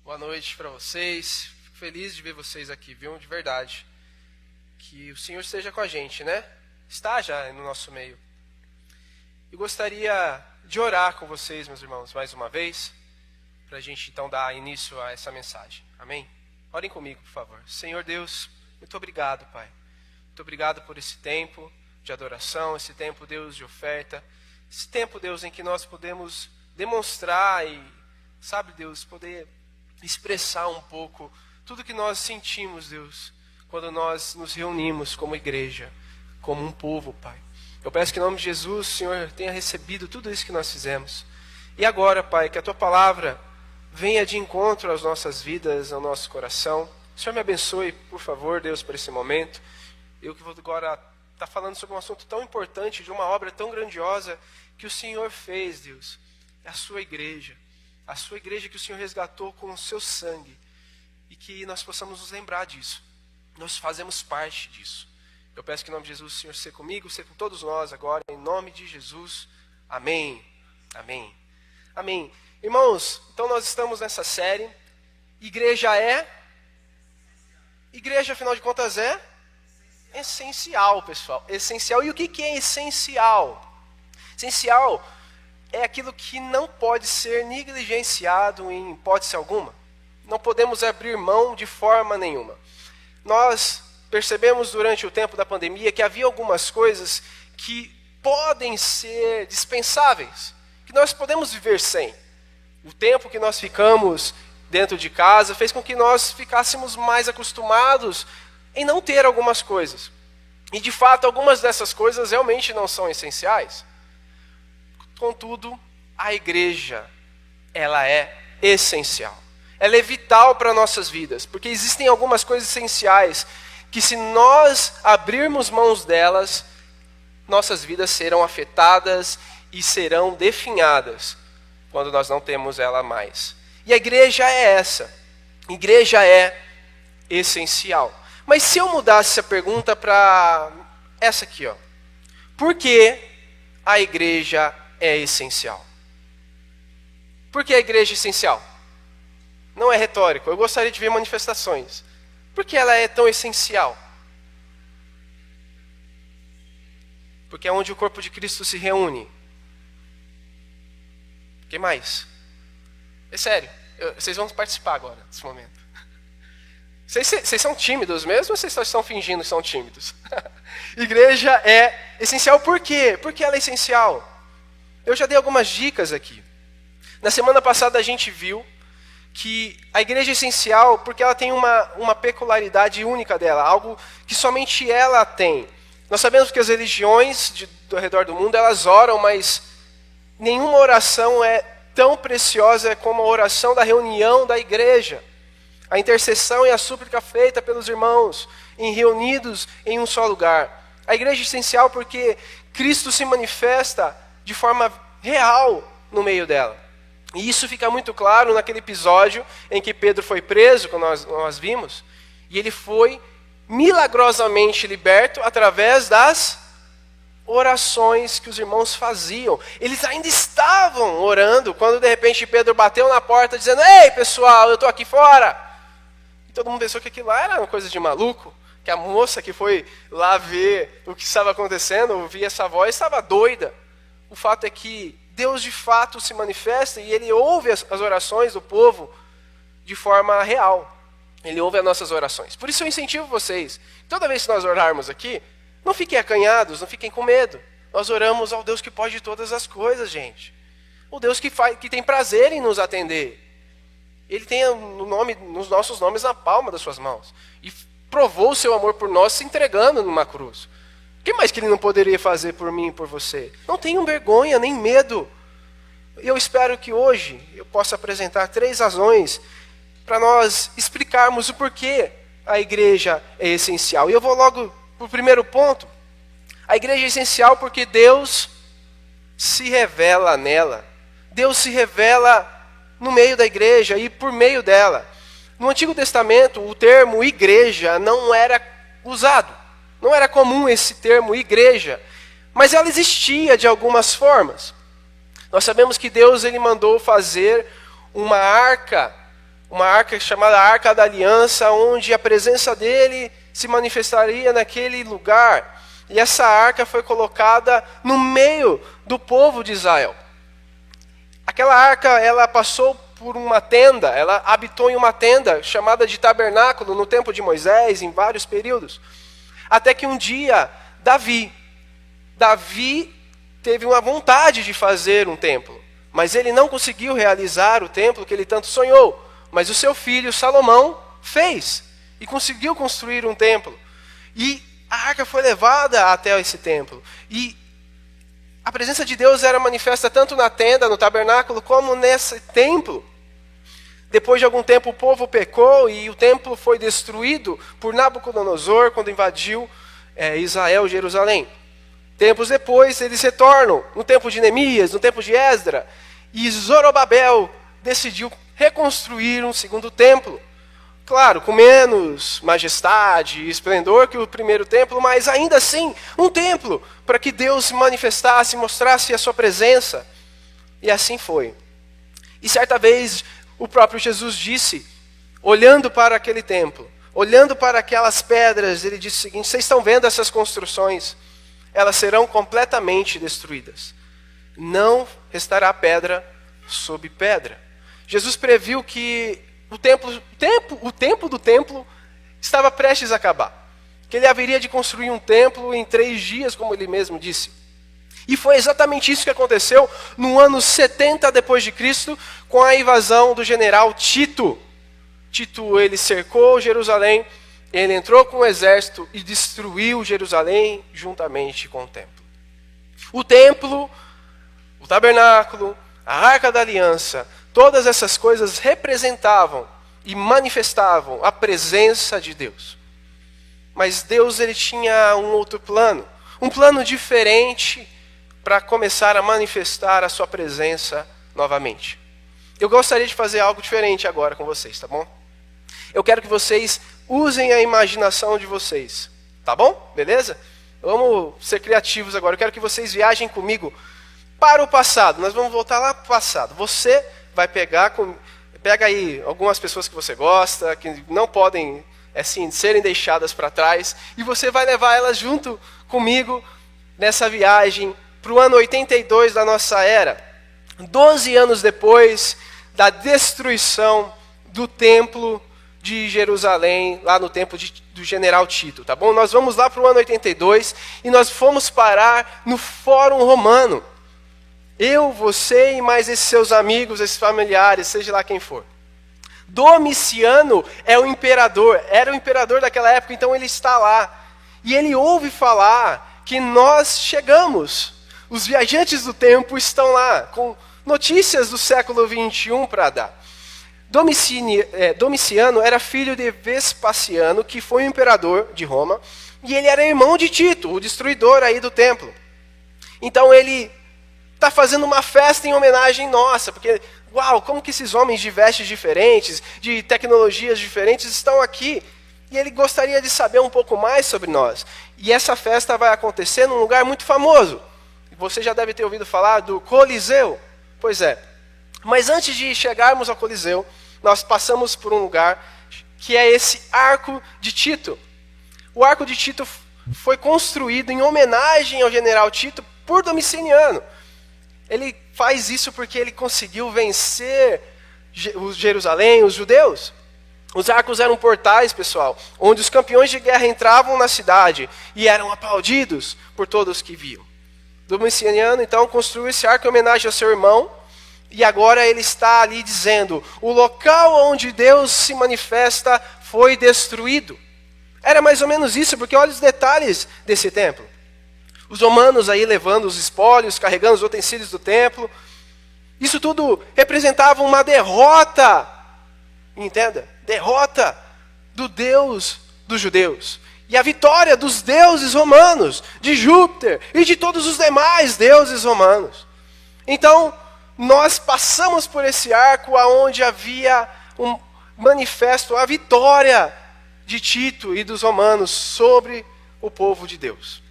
Boa noite para vocês. Fico feliz de ver vocês aqui, viu? De verdade. Que o Senhor esteja com a gente, né? Está já no nosso meio. E gostaria de orar com vocês, meus irmãos, mais uma vez, para a gente então dar início a essa mensagem. Amém? Orem comigo, por favor. Senhor Deus, muito obrigado, Pai. Muito obrigado por esse tempo de adoração, esse tempo, Deus, de oferta. Esse tempo, Deus, em que nós podemos demonstrar e, sabe, Deus, poder expressar um pouco tudo que nós sentimos, Deus, quando nós nos reunimos como igreja, como um povo, Pai. Eu peço que em nome de Jesus, o Senhor tenha recebido tudo isso que nós fizemos. E agora, Pai, que a Tua palavra venha de encontro às nossas vidas, ao nosso coração. O Senhor me abençoe, por favor, Deus, por esse momento. Eu que vou agora estar falando sobre um assunto tão importante, de uma obra tão grandiosa que o Senhor fez, Deus. É a Sua igreja. A Sua igreja que o Senhor resgatou com o Seu sangue. E que nós possamos nos lembrar disso. Nós fazemos parte disso. Eu peço que em nome de Jesus o Senhor seja comigo, seja com todos nós agora, em nome de Jesus. Amém. Amém. Amém. Irmãos, então nós estamos nessa série. Igreja, afinal de contas, é essencial, pessoal. Essencial. E o que é essencial? Essencial é aquilo que não pode ser negligenciado em hipótese alguma. Não podemos abrir mão de forma nenhuma. Nós percebemos durante o tempo da pandemia que havia algumas coisas que podem ser dispensáveis, que nós podemos viver sem. O tempo que nós ficamos dentro de casa fez com que nós ficássemos mais acostumados em não ter algumas coisas. E de fato, algumas dessas coisas realmente não são essenciais. Contudo, a igreja, ela é essencial. Ela é vital para nossas vidas, porque existem algumas coisas essenciais que, se nós abrirmos mãos delas, nossas vidas serão afetadas e serão definhadas quando nós não temos ela mais. E a igreja é essa. A igreja é essencial. Mas se eu mudasse essa pergunta para essa aqui, ó. Por que a igreja é essencial? Por que a igreja é essencial? Não é retórico, eu gostaria de ver manifestações. Por que ela é tão essencial? Porque é onde o corpo de Cristo se reúne. O que mais? É sério, vocês vão participar agora, nesse momento. Vocês são tímidos mesmo ou vocês só estão fingindo que são tímidos? Igreja é essencial por quê? Por que ela é essencial? Eu já dei algumas dicas aqui. Na semana passada a gente viu que a igreja é essencial porque ela tem uma peculiaridade única dela, algo que somente ela tem. Nós sabemos que as religiões ao redor do mundo, elas oram, mas nenhuma oração é tão preciosa como a oração da reunião da igreja. A intercessão e a súplica feita pelos irmãos, reunidos em um só lugar. A igreja é essencial porque Cristo se manifesta de forma real no meio dela. E isso fica muito claro naquele episódio em que Pedro foi preso, como nós vimos, e ele foi milagrosamente liberto através das orações que os irmãos faziam. Eles ainda estavam orando quando de repente Pedro bateu na porta dizendo: "Ei, pessoal, eu estou aqui fora." E todo mundo pensou que aquilo lá era uma coisa de maluco, que a moça que foi lá ver o que estava acontecendo, ouvir essa voz, estava doida. O fato é que Deus de fato se manifesta e Ele ouve as orações do povo de forma real. Ele ouve as nossas orações. Por isso eu incentivo vocês, toda vez que nós orarmos aqui, não fiquem acanhados, não fiquem com medo. Nós oramos ao Deus que pode todas as coisas, gente. O Deus que tem prazer em nos atender. Ele tem os nossos nomes na palma das suas mãos. E provou o seu amor por nós se entregando numa cruz. O que mais que Ele não poderia fazer por mim e por você? Não tenham vergonha, nem medo. Eu espero que hoje eu possa apresentar 3 razões para nós explicarmos o porquê a igreja é essencial. E eu vou logo para o primeiro ponto. A igreja é essencial porque Deus se revela nela. Deus se revela no meio da igreja e por meio dela. No Antigo Testamento, o termo igreja não era usado. Não era comum esse termo igreja, mas ela existia de algumas formas. Nós sabemos que Deus ele mandou fazer uma arca uma arca chamada Arca da Aliança, onde a presença dele se manifestaria naquele lugar. E essa arca foi colocada no meio do povo de Israel. Aquela arca, ela passou por uma tenda, ela habitou em uma tenda chamada de tabernáculo no tempo de Moisés, em vários períodos. Até que um dia, Davi teve uma vontade de fazer um templo, mas ele não conseguiu realizar o templo que ele tanto sonhou. Mas o seu filho Salomão fez e conseguiu construir um templo. E a arca foi levada até esse templo. E a presença de Deus era manifesta tanto na tenda, no tabernáculo, como nesse templo. Depois de algum tempo o povo pecou e o templo foi destruído por Nabucodonosor quando invadiu Israel, Jerusalém. Tempos depois eles retornam, no tempo de Neemias, no tempo de Esdra, e Zorobabel decidiu reconstruir um segundo templo. Claro, com menos majestade e esplendor que o primeiro templo, mas ainda assim, um templo para que Deus se manifestasse, mostrasse a sua presença. E assim foi. E certa vez, o próprio Jesus disse, olhando para aquele templo, olhando para aquelas pedras, ele disse o seguinte: vocês estão vendo essas construções? Elas serão completamente destruídas. Não restará pedra sobre pedra. Jesus previu que o tempo do templo estava prestes a acabar. Que ele haveria de construir um templo em 3 dias, como ele mesmo disse. E foi exatamente isso que aconteceu no ano 70 depois de Cristo, com a invasão do general Tito. Tito, ele cercou Jerusalém, ele entrou com o exército e destruiu Jerusalém juntamente com o templo. O templo, o tabernáculo, a Arca da Aliança, todas essas coisas representavam e manifestavam a presença de Deus. Mas Deus, ele tinha um outro plano, um plano diferente para começar a manifestar a sua presença novamente. Eu gostaria de fazer algo diferente agora com vocês, tá bom? Eu quero que vocês usem a imaginação de vocês, tá bom? Beleza? Vamos ser criativos agora. Eu quero que vocês viajem comigo para o passado. Nós vamos voltar lá para o passado. Você vai pega aí algumas pessoas que você gosta, que não podem assim serem deixadas para trás, e você vai levar elas junto comigo nessa viagem para o ano 82 da nossa era. 12 anos depois da destruição do templo de Jerusalém, lá no tempo do general Tito, tá bom? Nós vamos lá para o ano 82 e nós fomos parar no Fórum Romano. Eu, você e mais esses seus amigos, esses familiares, seja lá quem for. Domiciano era o imperador daquela época, então ele está lá. E ele ouve falar que nós chegamos. Os viajantes do tempo estão lá, com notícias do século 21 para dar. Domiciano era filho de Vespasiano, que foi o imperador de Roma, e ele era irmão de Tito, o destruidor aí do templo. Então ele está fazendo uma festa em homenagem nossa, porque, uau, como que esses homens de vestes diferentes, de tecnologias diferentes estão aqui? E ele gostaria de saber um pouco mais sobre nós. E essa festa vai acontecer num lugar muito famoso. Você já deve ter ouvido falar do Coliseu. Pois é. Mas antes de chegarmos ao Coliseu, nós passamos por um lugar que é esse Arco de Tito. O Arco de Tito foi construído em homenagem ao general Tito por Domiciano. Ele faz isso porque ele conseguiu vencer Jerusalém, os judeus. Os arcos eram portais, pessoal, onde os campeões de guerra entravam na cidade e eram aplaudidos por todos que viam. Domiciano, então, construiu esse arco em homenagem ao seu irmão, e agora ele está ali dizendo, o local onde Deus se manifesta foi destruído. Era mais ou menos isso, porque olha os detalhes desse templo. Os romanos aí levando os espólios, carregando os utensílios do templo. Isso tudo representava uma derrota, entenda? Derrota do Deus dos judeus. E a vitória dos deuses romanos, de Júpiter e de todos os demais deuses romanos. Então, nós passamos por esse arco onde havia um manifesto, a vitória de Tito e dos romanos sobre o povo de Deus.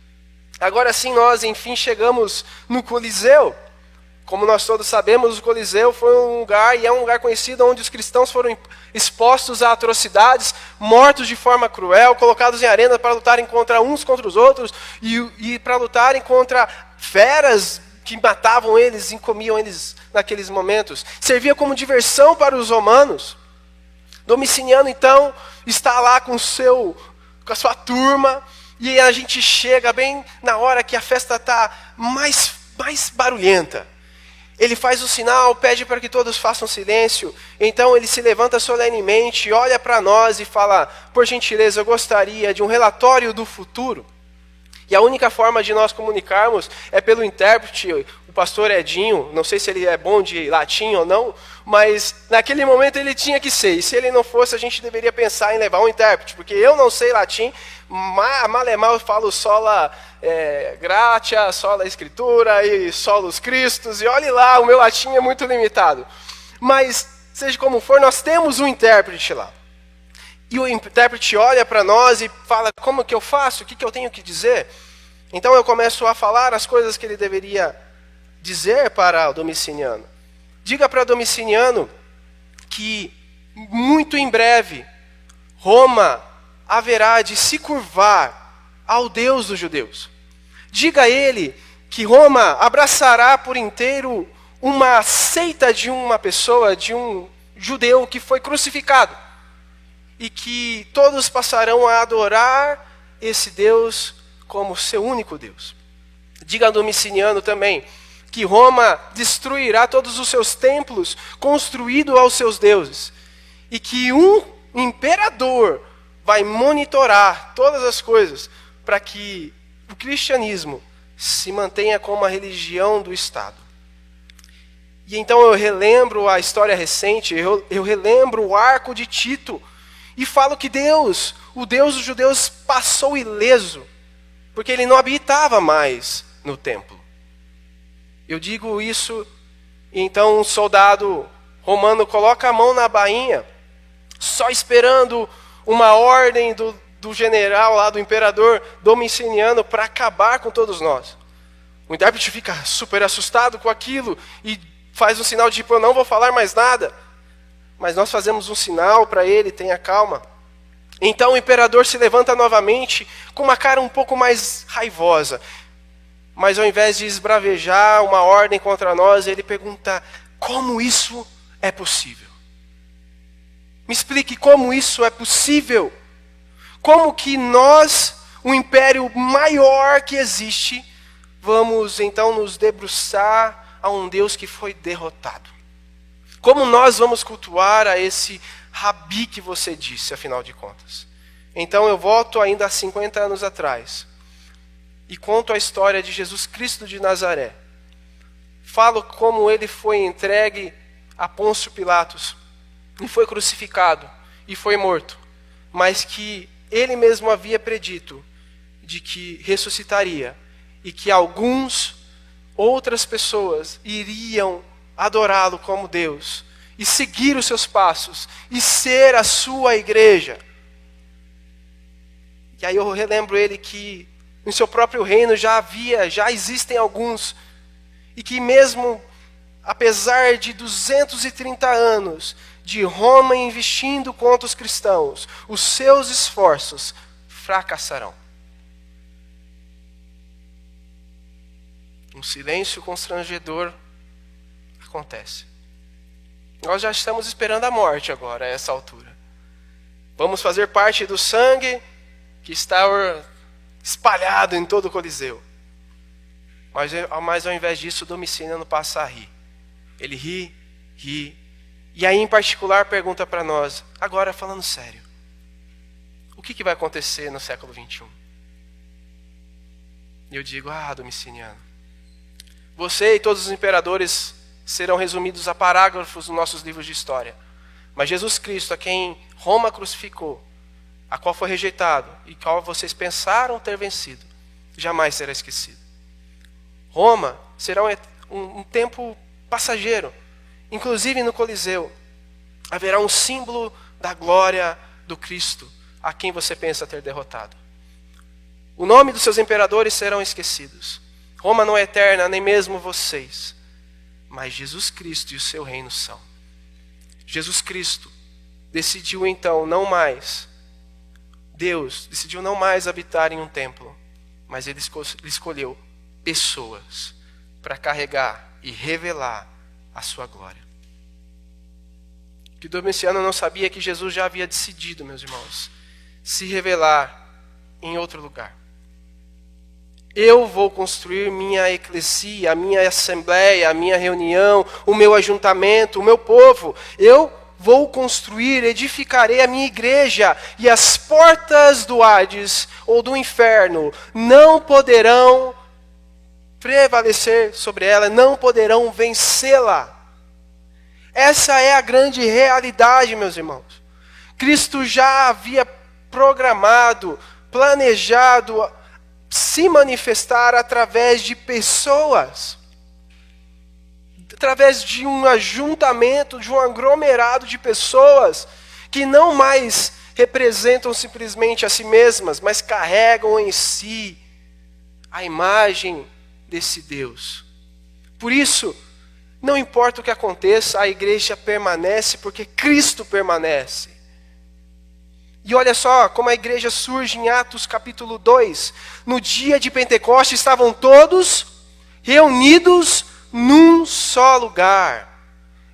Agora sim, nós enfim chegamos no Coliseu. Como nós todos sabemos, o Coliseu foi um lugar, e é um lugar conhecido, onde os cristãos foram expostos a atrocidades, mortos de forma cruel, colocados em arena para lutarem uns contra os outros, e para lutarem contra feras que matavam eles e comiam eles naqueles momentos. Servia como diversão para os romanos. Domiciano, então, está lá com a sua turma, e a gente chega bem na hora que a festa está mais barulhenta. Ele faz o sinal, pede para que todos façam silêncio. Então ele se levanta solenemente, olha para nós e fala: por gentileza, eu gostaria de um relatório do futuro. E a única forma de nós comunicarmos é pelo intérprete, o pastor Edinho. Não sei se ele é bom de latim ou não, mas naquele momento ele tinha que ser. E se ele não fosse, a gente deveria pensar em levar um intérprete, porque eu não sei latim, mal eu falo sola gratia, sola escritura e solos Christus, e olhe lá, o meu latim é muito limitado. Mas, seja como for, nós temos um intérprete lá. E o intérprete olha para nós e fala: como que eu faço? O que eu tenho que dizer? Então eu começo a falar as coisas que ele deveria dizer para o Domiciano. Diga para Domiciano que muito em breve Roma haverá de se curvar ao Deus dos judeus. Diga a ele que Roma abraçará por inteiro uma seita de uma pessoa, de um judeu que foi crucificado. E que todos passarão a adorar esse Deus como seu único Deus. Diga a Domiciano também que Roma destruirá todos os seus templos construídos aos seus deuses. E que um imperador vai monitorar todas as coisas para que o cristianismo se mantenha como a religião do Estado. E então eu relembro a história recente, eu relembro o arco de Tito, e falo que Deus, o Deus dos judeus, passou ileso, porque ele não habitava mais no templo. Eu digo isso, e então um soldado romano coloca a mão na bainha, só esperando uma ordem do general lá, do imperador Domiciano, para acabar com todos nós. O intérprete fica super assustado com aquilo e faz um sinal de tipo: eu não vou falar mais nada. Mas nós fazemos um sinal para ele: tenha calma. Então o imperador se levanta novamente com uma cara um pouco mais raivosa. Mas ao invés de esbravejar uma ordem contra nós, ele pergunta: como isso é possível? Me explique como isso é possível. Como que nós, o império maior que existe, vamos então nos debruçar a um Deus que foi derrotado? Como nós vamos cultuar a esse Rabi que você disse, afinal de contas? Então eu volto ainda a 50 anos atrás e conto a história de Jesus Cristo de Nazaré. Falo como ele foi entregue a Pôncio Pilatos e foi crucificado e foi morto, mas que ele mesmo havia predito de que ressuscitaria e que outras pessoas iriam adorá-lo como Deus, e seguir os seus passos, e ser a sua igreja. E aí eu relembro ele que no seu próprio reino já existem alguns, e que mesmo apesar de 230 anos de Roma investindo contra os cristãos, os seus esforços fracassarão. Um silêncio constrangedor acontece. Nós já estamos esperando a morte agora, a essa altura. Vamos fazer parte do sangue que está espalhado em todo o Coliseu. Mas ao invés disso, Domiciano passa a rir. Ele ri. E aí, em particular, pergunta para nós: agora falando sério, o que vai acontecer no século 21? E eu digo: Domiciano, você e todos os imperadores serão resumidos a parágrafos nos nossos livros de história. Mas Jesus Cristo, a quem Roma crucificou, a qual foi rejeitado e qual vocês pensaram ter vencido, jamais será esquecido. Roma será um tempo passageiro. Inclusive no Coliseu haverá um símbolo da glória do Cristo, a quem você pensa ter derrotado. O nome dos seus imperadores serão esquecidos. Roma não é eterna, nem mesmo vocês. mas Jesus Cristo e o seu reino são. Jesus Cristo decidiu então Deus decidiu não mais habitar em um templo, mas ele escolheu pessoas para carregar e revelar a sua glória. O que Domiciano não sabia é que Jesus já havia decidido, meus irmãos, se revelar em outro lugar. Eu vou construir minha eclesia, a minha assembleia, a minha reunião, o meu ajuntamento, o meu povo. Eu vou construir, edificarei a minha igreja, e as portas do Hades ou do inferno não poderão prevalecer sobre ela, não poderão vencê-la. Essa é a grande realidade, meus irmãos. Cristo já havia programado, planejado se manifestar através de pessoas, através de um ajuntamento, de um aglomerado de pessoas que não mais representam simplesmente a si mesmas, mas carregam em si a imagem desse Deus. Por isso, não importa o que aconteça, a igreja permanece porque Cristo permanece. E olha só como a igreja surge em Atos capítulo 2. No dia de Pentecostes estavam todos reunidos num só lugar.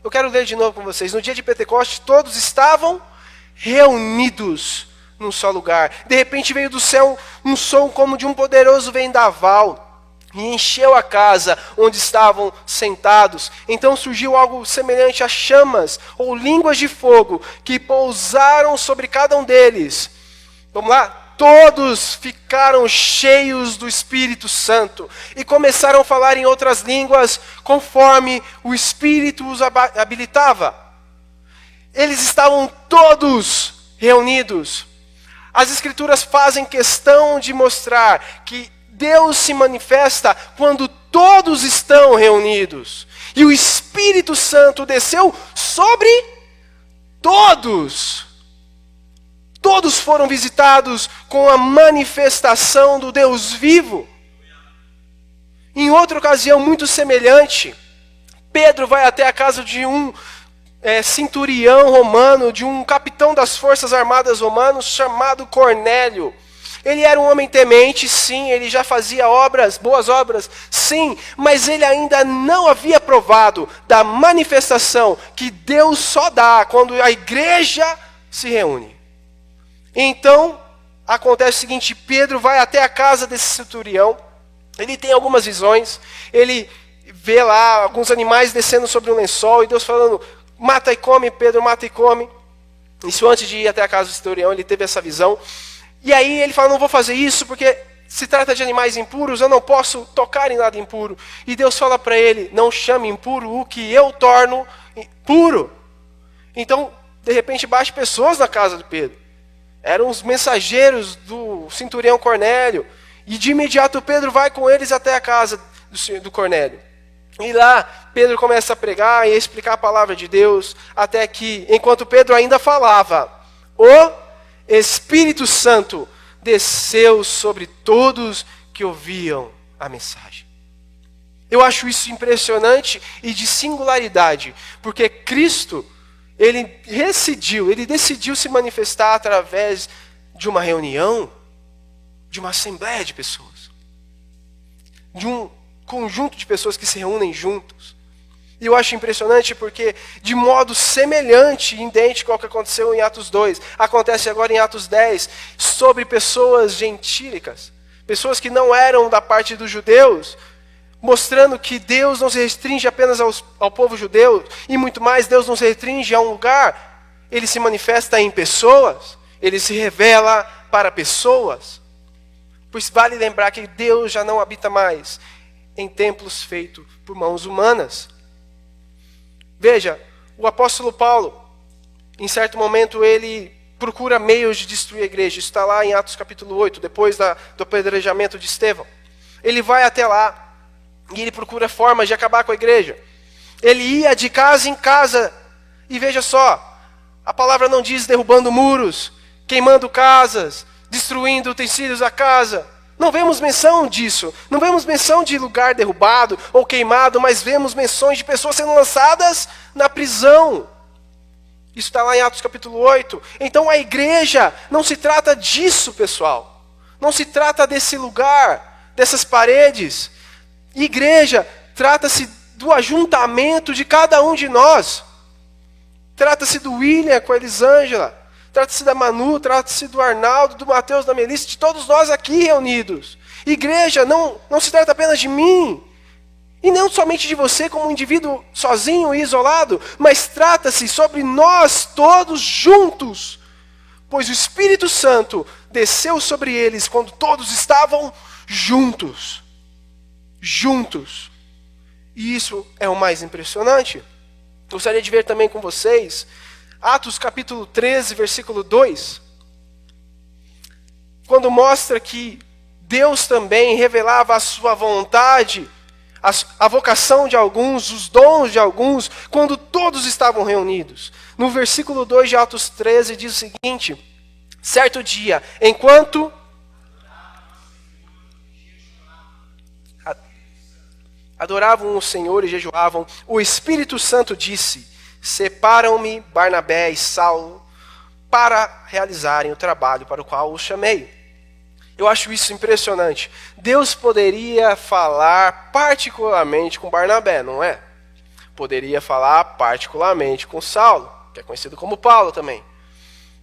Eu quero ler de novo com vocês. No dia de Pentecostes todos estavam reunidos num só lugar. De repente veio do céu um som como de um poderoso vendaval e encheu a casa onde estavam sentados. Então surgiu algo semelhante a chamas ou línguas de fogo que pousaram sobre cada um deles. Vamos lá? Todos ficaram cheios do Espírito Santo e começaram a falar em outras línguas conforme o Espírito os habilitava. Eles estavam todos reunidos. As Escrituras fazem questão de mostrar que Deus se manifesta quando todos estão reunidos. E o Espírito Santo desceu sobre todos. Todos foram visitados com a manifestação do Deus vivo. Em outra ocasião muito semelhante, Pedro vai até a casa de um centurião romano, de um capitão das forças armadas romanos chamado Cornélio. Ele era um homem temente, sim, ele já fazia boas obras, sim, mas ele ainda não havia provado da manifestação que Deus só dá quando a igreja se reúne. Então, acontece o seguinte, Pedro vai até a casa desse centurião, ele tem algumas visões, ele vê lá alguns animais descendo sobre um lençol, e Deus falando, mata e come, Pedro, mata e come. Isso antes de ir até a casa do centurião, ele teve essa visão. E aí ele fala, não vou fazer isso porque se trata de animais impuros, eu não posso tocar em nada impuro. E Deus fala para ele, não chame impuro o que eu torno puro. Então, de repente, bate pessoas na casa de Pedro. Eram os mensageiros do centurião Cornélio. E de imediato Pedro vai com eles até a casa do Cornélio. E lá Pedro começa a pregar e a explicar a palavra de Deus, até que, enquanto Pedro ainda falava, o Espírito Santo desceu sobre todos que ouviam a mensagem. Eu acho isso impressionante e de singularidade, porque Cristo, ele decidiu se manifestar através de uma reunião, de uma assembleia de pessoas, de um conjunto de pessoas que se reúnem juntos. E eu acho impressionante porque, de modo semelhante e idêntico ao que aconteceu em Atos 2, acontece agora em Atos 10, sobre pessoas gentílicas, pessoas que não eram da parte dos judeus, mostrando que Deus não se restringe apenas ao povo judeu, e muito mais, Deus não se restringe a um lugar, ele se manifesta em pessoas, ele se revela para pessoas. Pois vale lembrar que Deus já não habita mais em templos feitos por mãos humanas. Veja, o apóstolo Paulo, em certo momento, ele procura meios de destruir a igreja. Isso está lá em Atos capítulo 8, depois do apedrejamento de Estevão. Ele vai até lá e ele procura formas de acabar com a igreja. Ele ia de casa em casa. E veja só, a palavra não diz derrubando muros, queimando casas, destruindo utensílios da casa. Não vemos menção disso. Não vemos menção de lugar derrubado ou queimado, mas vemos menções de pessoas sendo lançadas na prisão. Isso está lá em Atos capítulo 8. Então a igreja não se trata disso, pessoal. Não se trata desse lugar, dessas paredes. Igreja trata-se do ajuntamento de cada um de nós. Trata-se do William com a Elisângela. Trata-se da Manu, trata-se do Arnaldo, do Mateus, da Melissa, de todos nós aqui reunidos. Igreja não se trata apenas de mim. E não somente de você como um indivíduo sozinho e isolado, mas trata-se sobre nós todos juntos. Pois o Espírito Santo desceu sobre eles quando todos estavam juntos. Juntos. E isso é o mais impressionante. Gostaria de ver também com vocês Atos capítulo 13, versículo 2. Quando mostra que Deus também revelava a sua vontade, a vocação de alguns, os dons de alguns, quando todos estavam reunidos. No versículo 2 de Atos 13 diz o seguinte: certo dia, enquanto adoravam o Senhor e jejuavam, o Espírito Santo disse: separam-me Barnabé e Saulo para realizarem o trabalho para o qual os chamei. Eu acho isso impressionante. Deus poderia falar particularmente com Barnabé, não é? Poderia falar particularmente com Saulo, que é conhecido como Paulo também.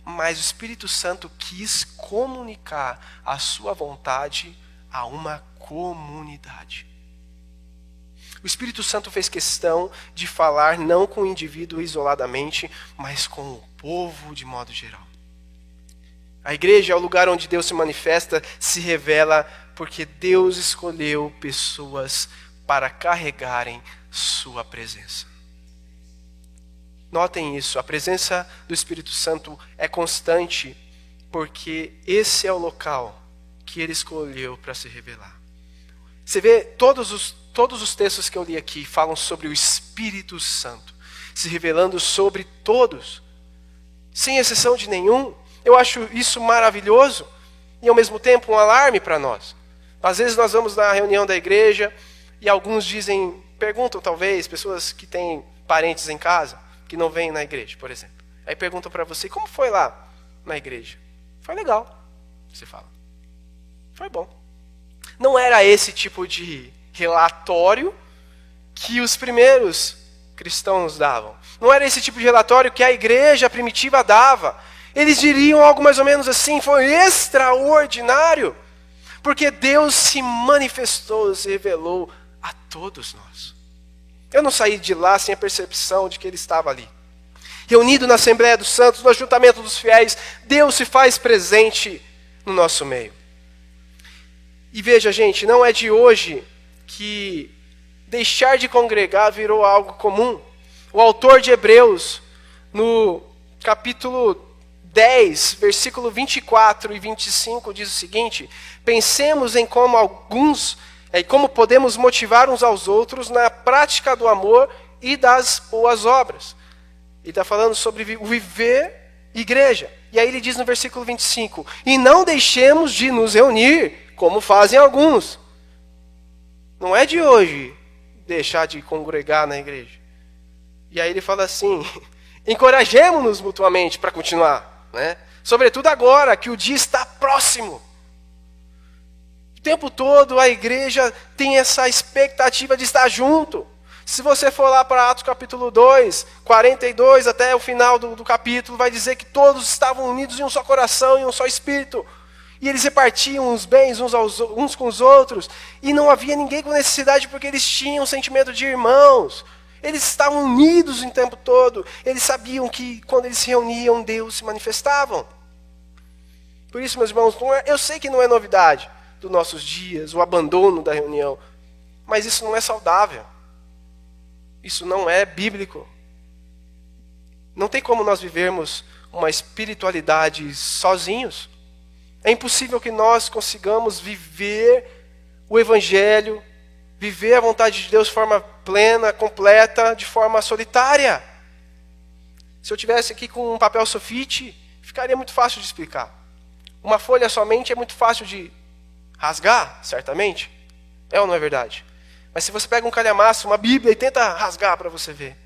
Mas o Espírito Santo quis comunicar a sua vontade a uma comunidade. O Espírito Santo fez questão de falar não com o indivíduo isoladamente, mas com o povo de modo geral. A igreja é o lugar onde Deus se manifesta, se revela, porque Deus escolheu pessoas para carregarem sua presença. Notem isso, a presença do Espírito Santo é constante, porque esse é o local que ele escolheu para se revelar. Você vê, todos os textos que eu li aqui falam sobre o Espírito Santo, se revelando sobre todos, sem exceção de nenhum. Eu acho isso maravilhoso e ao mesmo tempo um alarme para nós. Às vezes nós vamos na reunião da igreja e alguns perguntam talvez, pessoas que têm parentes em casa, que não vêm na igreja, por exemplo. Aí perguntam para você, como foi lá na igreja? Foi legal, você fala. Foi bom. Não era esse tipo de relatório que os primeiros cristãos davam. Não era esse tipo de relatório que a igreja primitiva dava. Eles diriam algo mais ou menos assim: foi extraordinário, porque Deus se manifestou, se revelou a todos nós. Eu não saí de lá sem a percepção de que ele estava ali. Reunido na Assembleia dos Santos, no ajuntamento dos fiéis, Deus se faz presente no nosso meio. E veja, gente, não é de hoje que deixar de congregar virou algo comum. O autor de Hebreus, no capítulo 10, versículo 24 e 25, diz o seguinte: pensemos em como podemos motivar uns aos outros na prática do amor e das boas obras. Ele está falando sobre o viver igreja. E aí ele diz no versículo 25: e não deixemos de nos reunir, como fazem alguns. Não é de hoje deixar de congregar na igreja. E aí ele fala assim: encorajemo-nos mutuamente para continuar. Né? Sobretudo agora que o dia está próximo. O tempo todo a igreja tem essa expectativa de estar junto. Se você for lá para Atos capítulo 2, 42 até o final do capítulo, vai dizer que todos estavam unidos em um só coração, em um só espírito. E eles repartiam os bens uns com os outros. E não havia ninguém com necessidade, porque eles tinham um sentimento de irmãos. Eles estavam unidos o tempo todo. Eles sabiam que quando eles se reuniam, Deus se manifestava. Por isso, meus irmãos, eu sei que não é novidade dos nossos dias, o abandono da reunião. Mas isso não é saudável. Isso não é bíblico. Não tem como nós vivermos uma espiritualidade sozinhos. É impossível que nós consigamos viver o Evangelho, viver a vontade de Deus de forma plena, completa, de forma solitária. Se eu tivesse aqui com um papel sulfite, ficaria muito fácil de explicar. Uma folha somente é muito fácil de rasgar, certamente. É ou não é verdade? Mas se você pega um calhamaço, uma Bíblia e tenta rasgar para você ver.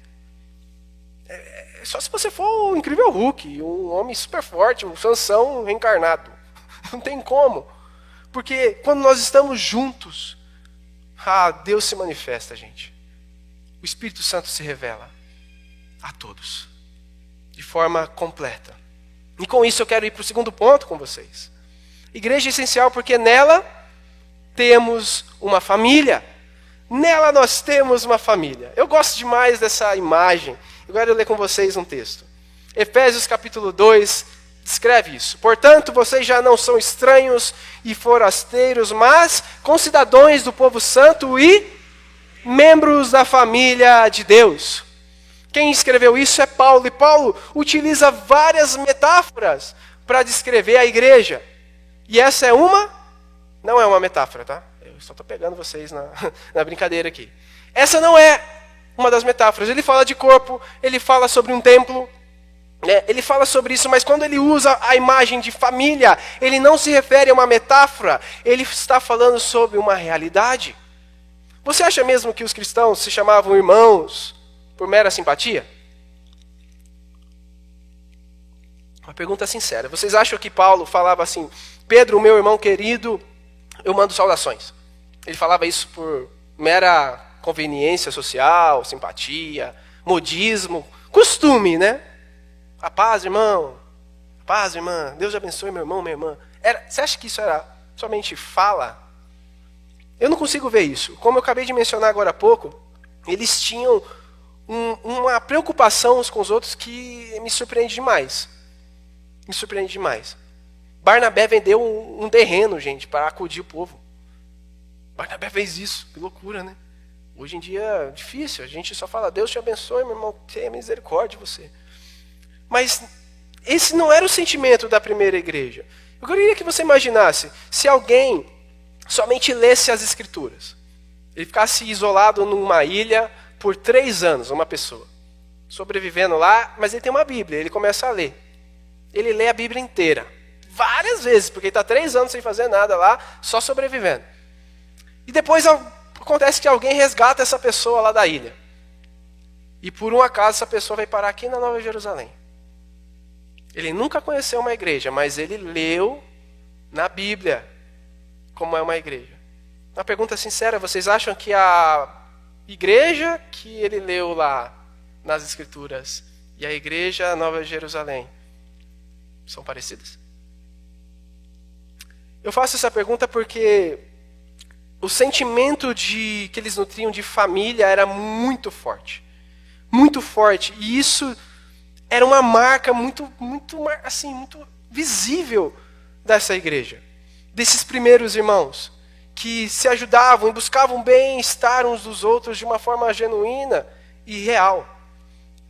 É só se você for o incrível Hulk, um homem super forte, um Sansão reencarnado. Não tem como. Porque quando nós estamos juntos, Deus se manifesta, gente. O Espírito Santo se revela a todos, de forma completa. E com isso eu quero ir para o segundo ponto com vocês. Igreja é essencial porque nela temos uma família. Nela nós temos uma família. Eu gosto demais dessa imagem. Eu quero ler com vocês um texto. Efésios capítulo 2 descreve isso. Portanto, vocês já não são estranhos e forasteiros, mas concidadãos do povo santo e membros da família de Deus. Quem escreveu isso é Paulo. E Paulo utiliza várias metáforas para descrever a igreja. E essa não é uma metáfora, tá? Eu só estou pegando vocês na brincadeira aqui. Essa não é uma das metáforas. Ele fala de corpo, ele fala sobre um templo, né? Ele fala sobre isso, mas quando ele usa a imagem de família, ele não se refere a uma metáfora, ele está falando sobre uma realidade. Você acha mesmo que os cristãos se chamavam irmãos por mera simpatia? Uma pergunta sincera. Vocês acham que Paulo falava assim: Pedro, meu irmão querido, eu mando saudações? Ele falava isso por mera conveniência social, simpatia, modismo, costume, né? A paz, irmão. A paz, irmã. Deus abençoe meu irmão, minha irmã. Você acha que isso era somente fala? Eu não consigo ver isso. Como eu acabei de mencionar agora há pouco, eles tinham uma preocupação uns com os outros que me surpreende demais. Me surpreende demais. Barnabé vendeu um terreno, gente, para acudir o povo. Barnabé fez isso. Que loucura, né? Hoje em dia é difícil. A gente só fala: Deus te abençoe, meu irmão. Tenha misericórdia de você. Mas esse não era o sentimento da primeira igreja. Eu queria que você imaginasse se alguém somente lesse as Escrituras. Ele ficasse isolado numa ilha por 3 anos, uma pessoa. Sobrevivendo lá, mas ele tem uma Bíblia, ele começa a ler. Ele lê a Bíblia inteira. Várias vezes, porque ele está 3 anos sem fazer nada lá, só sobrevivendo. E depois acontece que alguém resgata essa pessoa lá da ilha. E por um acaso essa pessoa vai parar aqui na Nova Jerusalém. Ele nunca conheceu uma igreja, mas ele leu na Bíblia como é uma igreja. Uma pergunta sincera: vocês acham que a igreja que ele leu lá nas Escrituras e a igreja Nova Jerusalém são parecidas? Eu faço essa pergunta porque o sentimento que eles nutriam de família era muito forte. Muito forte. E isso era uma marca muito visível dessa igreja. Desses primeiros irmãos, que se ajudavam e buscavam bem-estar uns dos outros de uma forma genuína e real.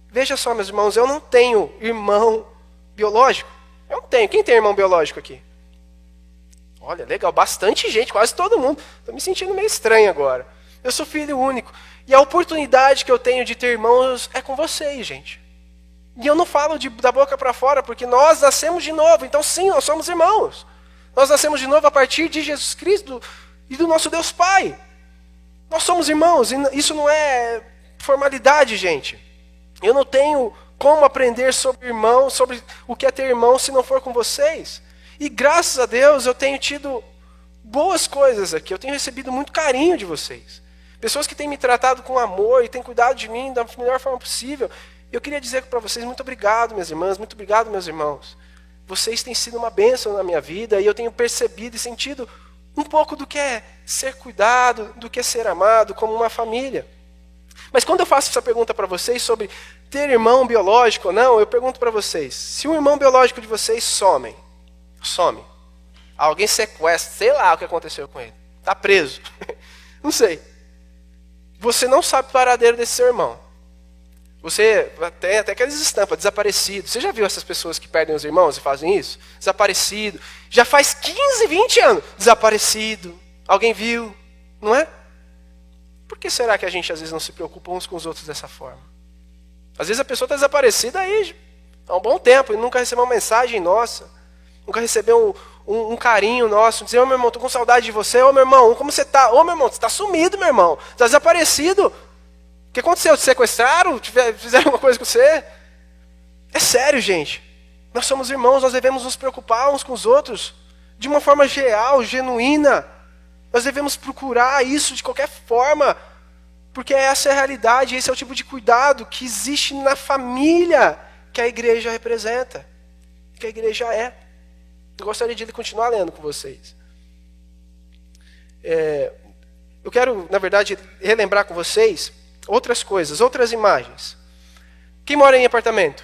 Veja só, meus irmãos, eu não tenho irmão biológico. Eu não tenho. Quem tem irmão biológico aqui? Olha, legal, bastante gente, quase todo mundo. Estou me sentindo meio estranho agora. Eu sou filho único. E a oportunidade que eu tenho de ter irmãos é com vocês, gente. E eu não falo da boca para fora, porque nós nascemos de novo. Então sim, nós somos irmãos. Nós nascemos de novo a partir de Jesus Cristo e do nosso Deus Pai. Nós somos irmãos, e isso não é formalidade, gente. Eu não tenho como aprender sobre irmão, sobre o que é ter irmão, se não for com vocês. E graças a Deus eu tenho tido boas coisas aqui. Eu tenho recebido muito carinho de vocês. Pessoas que têm me tratado com amor e têm cuidado de mim da melhor forma possível. Eu queria dizer para vocês: muito obrigado, minhas irmãs, muito obrigado, meus irmãos. Vocês têm sido uma bênção na minha vida e eu tenho percebido e sentido um pouco do que é ser cuidado, do que é ser amado como uma família. Mas quando eu faço essa pergunta para vocês sobre ter irmão biológico ou não, eu pergunto para vocês: se um irmão biológico de vocês some, alguém sequestra, sei lá o que aconteceu com ele, está preso, não sei. Você não sabe o paradeiro desse seu irmão. Você tem até aquelas estampas, desaparecido. Você já viu essas pessoas que perdem os irmãos e fazem isso? Desaparecido. Já faz 15, 20 anos. Desaparecido. Alguém viu? Não é? Por que será que a gente às vezes não se preocupa uns com os outros dessa forma? Às vezes a pessoa está desaparecida aí há um bom tempo e nunca recebeu uma mensagem nossa. Nunca recebeu um carinho nosso, dizer, ô meu irmão, tô com saudade de você, ô meu irmão, como você tá? Ô meu irmão, você tá sumido, meu irmão, você tá desaparecido. O que aconteceu? Te sequestraram? Fizeram alguma coisa com você? É sério, gente. Nós somos irmãos, nós devemos nos preocupar uns com os outros, de uma forma real, genuína. Nós devemos procurar isso de qualquer forma, porque essa é a realidade, esse é o tipo de cuidado que existe na família que a igreja representa, que a igreja é. Eu gostaria de continuar lendo com vocês. Eu quero, na verdade, relembrar com vocês outras coisas, outras imagens. Quem mora em apartamento?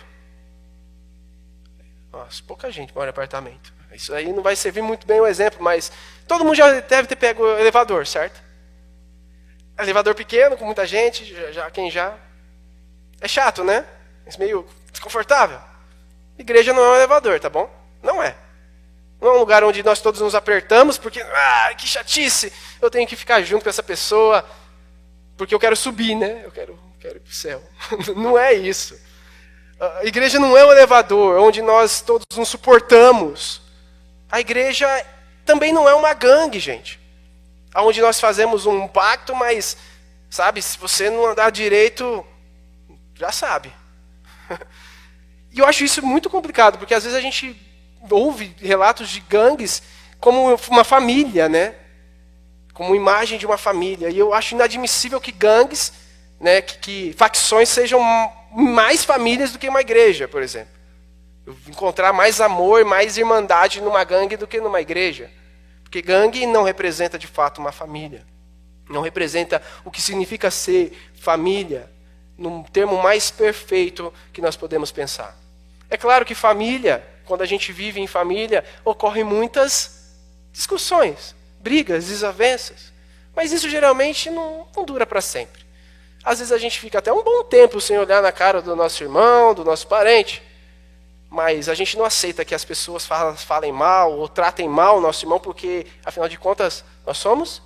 Nossa, pouca gente mora em apartamento. Isso aí não vai servir muito bem o exemplo, mas todo mundo já deve ter pego o elevador, certo? Elevador pequeno, com muita gente, quem já... É chato, né? É meio desconfortável. Igreja não é um elevador, tá bom? Não é. Não é um lugar onde nós todos nos apertamos, porque, que chatice, eu tenho que ficar junto com essa pessoa, porque eu quero subir, né? Eu quero ir para o céu. Não é isso. A igreja não é um elevador, onde nós todos nos suportamos. A igreja também não é uma gangue, gente. Onde nós fazemos um pacto, mas, sabe, se você não andar direito, já sabe. E eu acho isso muito complicado, porque às vezes a gente ouve relatos de gangues como uma família, né? Como imagem de uma família. E eu acho inadmissível que gangues, né, que facções sejam mais famílias do que uma igreja, por exemplo. Eu encontrar mais amor, mais irmandade numa gangue do que numa igreja. Porque gangue não representa de fato uma família. Não representa o que significa ser família, num termo mais perfeito que nós podemos pensar. É claro que família, quando a gente vive em família, ocorrem muitas discussões, brigas, desavenças. Mas isso geralmente não dura para sempre. Às vezes a gente fica até um bom tempo sem olhar na cara do nosso irmão, do nosso parente. Mas a gente não aceita que as pessoas falem mal ou tratem mal o nosso irmão, porque, afinal de contas, nós somos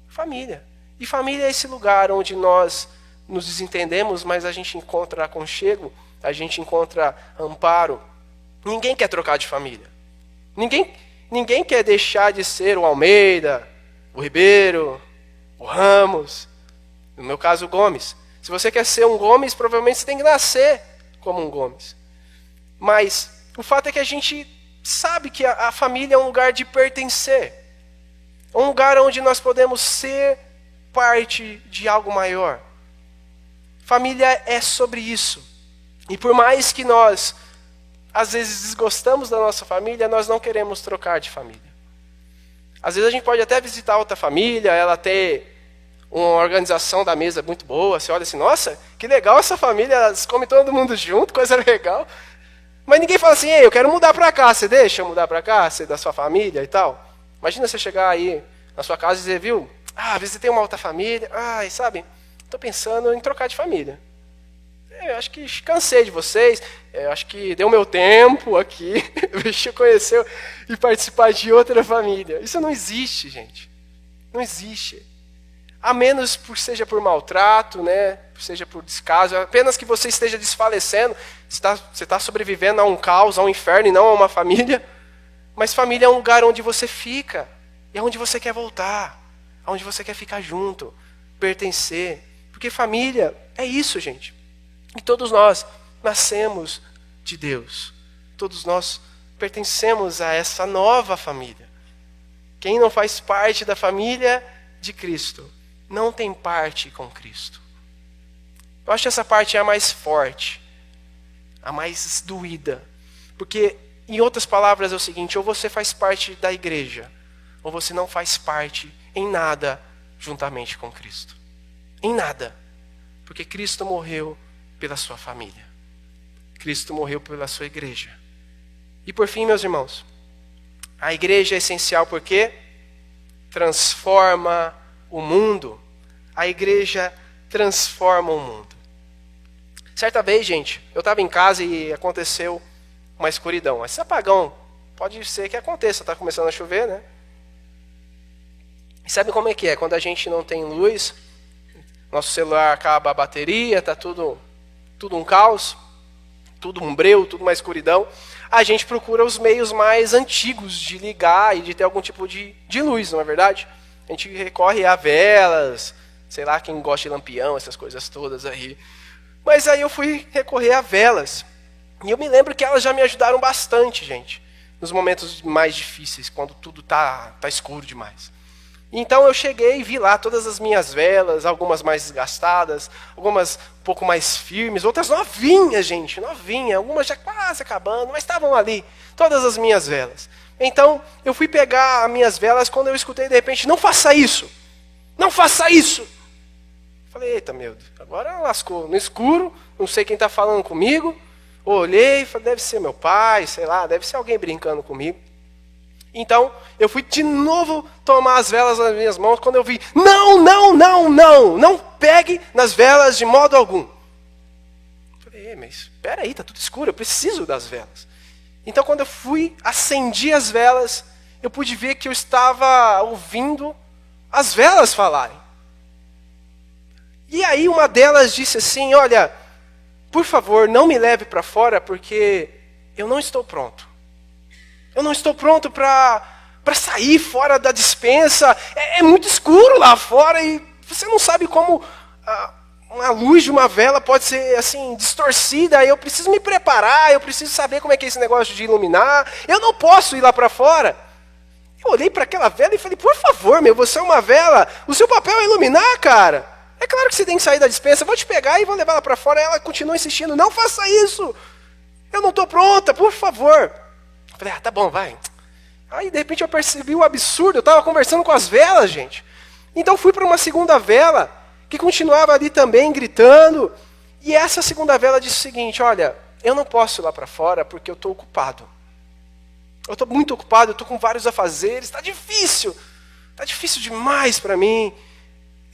família. E família é esse lugar onde nós nos desentendemos, mas a gente encontra aconchego, a gente encontra amparo. Ninguém quer trocar de família. Ninguém quer deixar de ser o Almeida, o Ribeiro, o Ramos, no meu caso, o Gomes. Se você quer ser um Gomes, provavelmente você tem que nascer como um Gomes. Mas o fato é que a gente sabe que a família é um lugar de pertencer. É um lugar onde nós podemos ser parte de algo maior. Família é sobre isso. E por mais que nós, às vezes, desgostamos da nossa família, nós não queremos trocar de família. Às vezes a gente pode até visitar outra família, ela ter uma organização da mesa muito boa. Você olha assim, nossa, que legal essa família, elas comem todo mundo junto, coisa legal. Mas ninguém fala assim, ei, eu quero mudar para cá, você deixa eu mudar para cá, você da sua família e tal? Imagina você chegar aí na sua casa e dizer, viu, visitei uma outra família, sabe, estou pensando em trocar de família. Eu acho que cansei de vocês, eu acho que deu meu tempo aqui, eu conhecer e participar de outra família. Isso não existe, gente. Não existe. A menos seja por maltrato, né? Seja por descaso, apenas que você esteja desfalecendo, você está sobrevivendo a um caos, a um inferno e não a uma família. Mas família é um lugar onde você fica, é onde você quer voltar, onde você quer ficar junto, pertencer. Porque família é isso, gente. E todos nós nascemos de Deus. Todos nós pertencemos a essa nova família. Quem não faz parte da família de Cristo não tem parte com Cristo. Eu acho que essa parte é a mais forte, a mais doída. Porque, em outras palavras, é o seguinte, ou você faz parte da igreja, ou você não faz parte em nada juntamente com Cristo. Em nada. Porque Cristo morreu pela sua família. Cristo morreu pela sua igreja. E por fim, meus irmãos, a igreja é essencial porque transforma o mundo. A igreja transforma o mundo. Certa vez, gente, eu estava em casa e aconteceu uma escuridão. Esse apagão pode ser que aconteça, está começando a chover, né? E sabe como é que é? Quando a gente não tem luz, nosso celular acaba a bateria, está tudo um caos. tudo um breu, tudo uma escuridão, a gente procura os meios mais antigos de ligar e de ter algum tipo de luz, não é verdade? A gente recorre a velas, sei lá, quem gosta de lampião, essas coisas todas aí. Mas aí eu fui recorrer a velas. E eu me lembro que elas já me ajudaram bastante, gente, nos momentos mais difíceis, quando tudo tá escuro demais. Então eu cheguei e vi lá todas as minhas velas, algumas mais desgastadas, algumas um pouco mais firmes, outras novinhas, gente, novinhas, algumas já quase acabando, mas estavam ali, todas as minhas velas. Então eu fui pegar as minhas velas quando eu escutei de repente, não faça isso, não faça isso. Falei, eita meu Deus, agora lascou, no escuro, não sei quem está falando comigo. Olhei e falei, deve ser meu pai, sei lá, deve ser alguém brincando comigo. Então, eu fui de novo tomar as velas nas minhas mãos, quando eu vi, não pegue nas velas de modo algum. Falei, mas espera aí, está tudo escuro, eu preciso das velas. Então, quando eu fui, acendi as velas, eu pude ver que eu estava ouvindo as velas falarem. E aí uma delas disse assim, olha, por favor, não me leve para fora, porque eu não estou pronto. Eu não estou pronto para sair fora da despensa. É muito escuro lá fora e você não sabe como uma luz de uma vela pode ser assim distorcida. Eu preciso me preparar, eu preciso saber como é que é esse negócio de iluminar. Eu não posso ir lá para fora. Eu olhei para aquela vela e falei, por favor, você é uma vela, o seu papel é iluminar, cara. É claro que você tem que sair da despensa, eu vou te pegar e vou levar ela para fora. Ela continua insistindo, não faça isso. Eu não estou pronta, por favor. Falei, tá bom, vai. Aí, de repente, eu percebi o absurdo. Eu estava conversando com as velas, gente. Então, fui para uma segunda vela, que continuava ali também, gritando. E essa segunda vela disse o seguinte, olha, eu não posso ir lá para fora porque eu estou ocupado. Eu estou muito ocupado, eu estou com vários afazeres, está difícil demais para mim.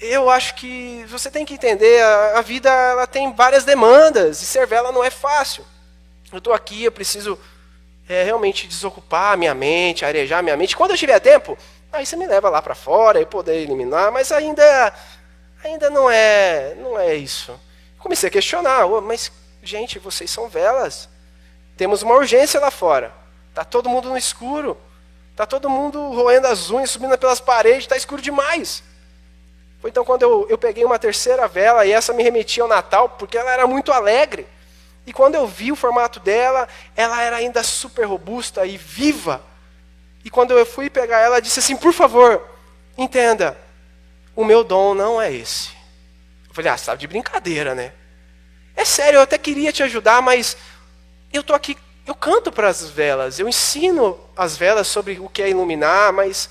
Eu acho que você tem que entender, a vida ela tem várias demandas, e ser vela não é fácil. Eu estou aqui, eu preciso realmente desocupar a minha mente, arejar a minha mente. Quando eu tiver tempo, aí você me leva lá para fora e poder eliminar, mas ainda não é isso. Comecei a questionar, mas gente, vocês são velas. Temos uma urgência lá fora. Está todo mundo no escuro. Está todo mundo roendo as unhas, subindo pelas paredes, está escuro demais. Foi então quando eu peguei uma terceira vela, e essa me remetia ao Natal, porque ela era muito alegre. E quando eu vi o formato dela, ela era ainda super robusta e viva. E quando eu fui pegar ela, disse assim, por favor, entenda, o meu dom não é esse. Eu falei, você estava de brincadeira, né? É sério, eu até queria te ajudar, mas eu estou aqui, eu canto para as velas, eu ensino as velas sobre o que é iluminar, mas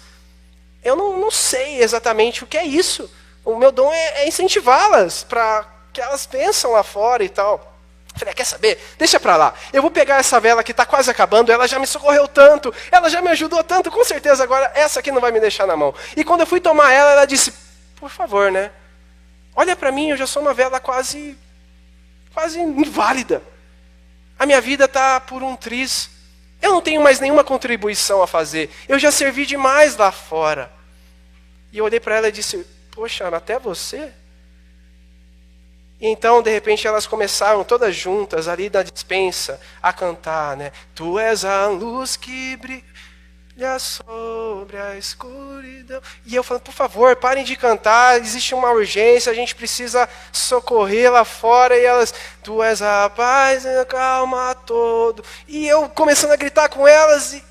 eu não sei exatamente o que é isso. O meu dom é incentivá-las para que elas pensam lá fora e tal. Falei, quer saber? Deixa pra lá. Eu vou pegar essa vela que está quase acabando, ela já me socorreu tanto, ela já me ajudou tanto, com certeza agora essa aqui não vai me deixar na mão. E quando eu fui tomar ela, ela disse, por favor, né? Olha para mim, eu já sou uma vela quase inválida. A minha vida está por um triz. Eu não tenho mais nenhuma contribuição a fazer. Eu já servi demais lá fora. E eu olhei para ela e disse, poxa, até você? E então, de repente, elas começaram todas juntas, ali na despensa, a cantar, né? Tu és a luz que brilha sobre a escuridão. E eu falando, por favor, parem de cantar, existe uma urgência, a gente precisa socorrer lá fora. E elas, tu és a paz e a calma todo. E eu começando a gritar com elas, e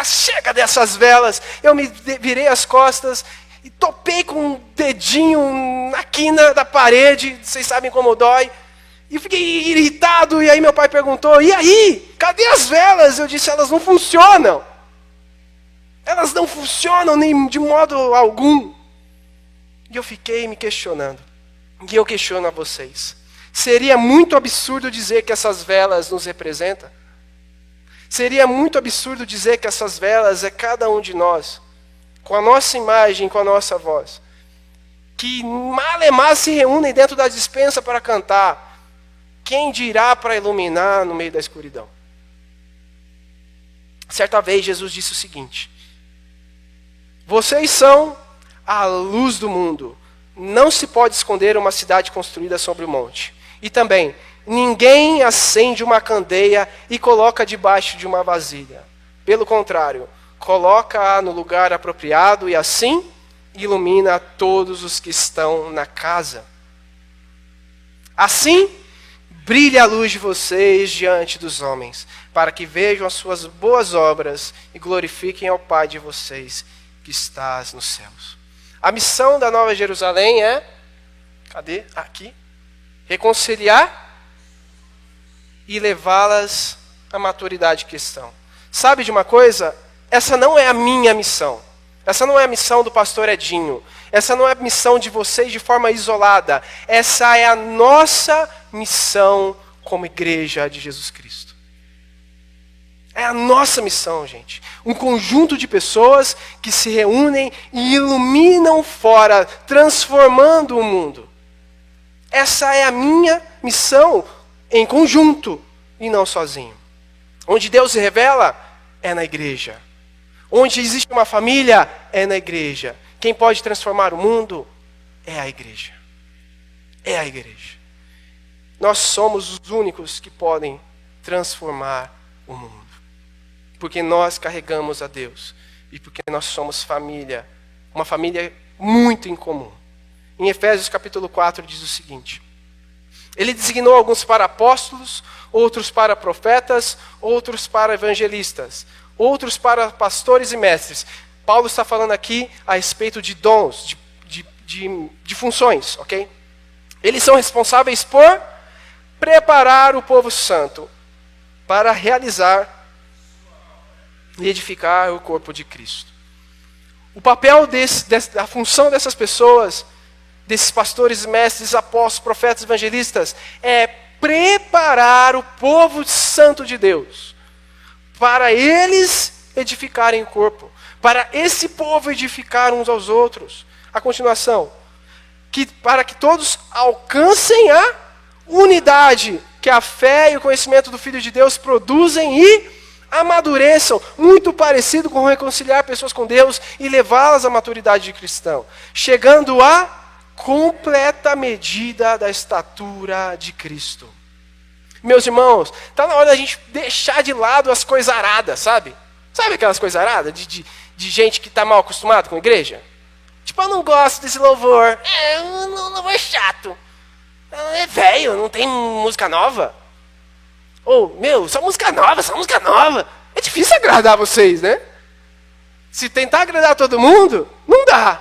chega dessas velas. Eu me virei as costas e topei com um dedinho na quina da parede, vocês sabem como dói. E fiquei irritado, e aí meu pai perguntou, e aí, cadê as velas? Eu disse, elas não funcionam. Elas não funcionam nem de modo algum. E eu fiquei me questionando. E eu questiono a vocês. Seria muito absurdo dizer que essas velas nos representam? Seria muito absurdo dizer que essas velas é cada um de nós, com a nossa imagem, com a nossa voz, que malemar se reúnem dentro da despensa para cantar, quem dirá para iluminar no meio da escuridão? Certa vez Jesus disse o seguinte, vocês são a luz do mundo, não se pode esconder uma cidade construída sobre o monte. E também, ninguém acende uma candeia e coloca debaixo de uma vasilha. Pelo contrário, coloca-a no lugar apropriado e assim ilumina todos os que estão na casa. Assim, brilhe a luz de vocês diante dos homens, para que vejam as suas boas obras e glorifiquem ao Pai de vocês que estás nos céus. A missão da Nova Jerusalém é, cadê? Aqui. Reconciliar e levá-las à maturidade cristã. Sabe de uma coisa? Essa não é a minha missão. Essa não é a missão do pastor Edinho. Essa não é a missão de vocês de forma isolada. Essa é a nossa missão como igreja de Jesus Cristo. É a nossa missão, gente. Um conjunto de pessoas que se reúnem e iluminam fora, transformando o mundo. Essa é a minha missão em conjunto e não sozinho. Onde Deus se revela é na igreja. Onde existe uma família é na igreja. Quem pode transformar o mundo é a igreja. É a igreja. Nós somos os únicos que podem transformar o mundo. Porque nós carregamos a Deus. E porque nós somos família. Uma família muito incomum. Em Efésios capítulo 4 diz o seguinte: Ele designou alguns para apóstolos, outros para profetas, outros para evangelistas, outros para pastores e mestres. Paulo está falando aqui a respeito de dons, de funções, ok? Eles são responsáveis por preparar o povo santo para realizar e edificar o corpo de Cristo. O papel a função dessas pessoas, desses pastores, mestres, apóstolos, profetas, evangelistas, é preparar o povo santo de Deus para eles edificarem o corpo, para esse povo edificar uns aos outros. A continuação, para que todos alcancem a unidade que a fé e o conhecimento do Filho de Deus produzem e amadureçam, muito parecido com reconciliar pessoas com Deus e levá-las à maturidade de cristão, chegando à completa medida da estatura de Cristo. Meus irmãos, está na hora da gente deixar de lado as coisaradas, sabe? Sabe aquelas coisaradas de gente que está mal acostumada com a igreja? Tipo, eu não gosto desse louvor. Um louvor é chato. É velho, não tem música nova. Só música nova. É difícil agradar vocês, né? Se tentar agradar todo mundo, não dá.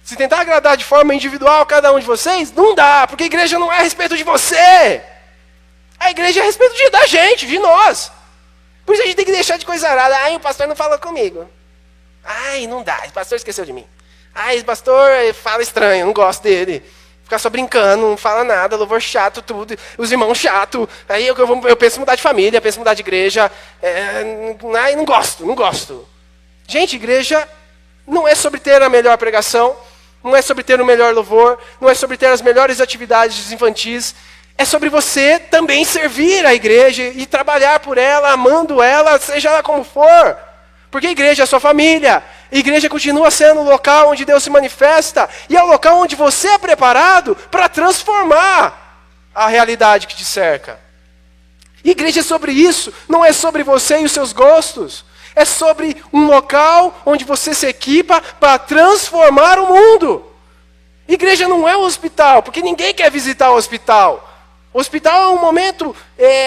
Se tentar agradar de forma individual cada um de vocês, não dá. Porque a igreja não é a respeito de você. A igreja é a respeito da gente, de nós. Por isso a gente tem que deixar de coisa arada. O pastor não falou comigo. Não dá, o pastor esqueceu de mim. Esse pastor fala estranho, não gosto dele. Fica só brincando, não fala nada, louvor chato, tudo. Os irmãos chato. Aí eu penso em mudar de família, penso em mudar de igreja. Não gosto. Gente, igreja não é sobre ter a melhor pregação, não é sobre ter o melhor louvor, não é sobre ter as melhores atividades infantis. É sobre você também servir a igreja e trabalhar por ela, amando ela, seja ela como for. Porque a igreja é a sua família. A igreja continua sendo o local onde Deus se manifesta. E é o local onde você é preparado para transformar a realidade que te cerca. Igreja é sobre isso. Não é sobre você e os seus gostos. É sobre um local onde você se equipa para transformar o mundo. Igreja não é um hospital, porque ninguém quer visitar o hospital. O hospital é um momento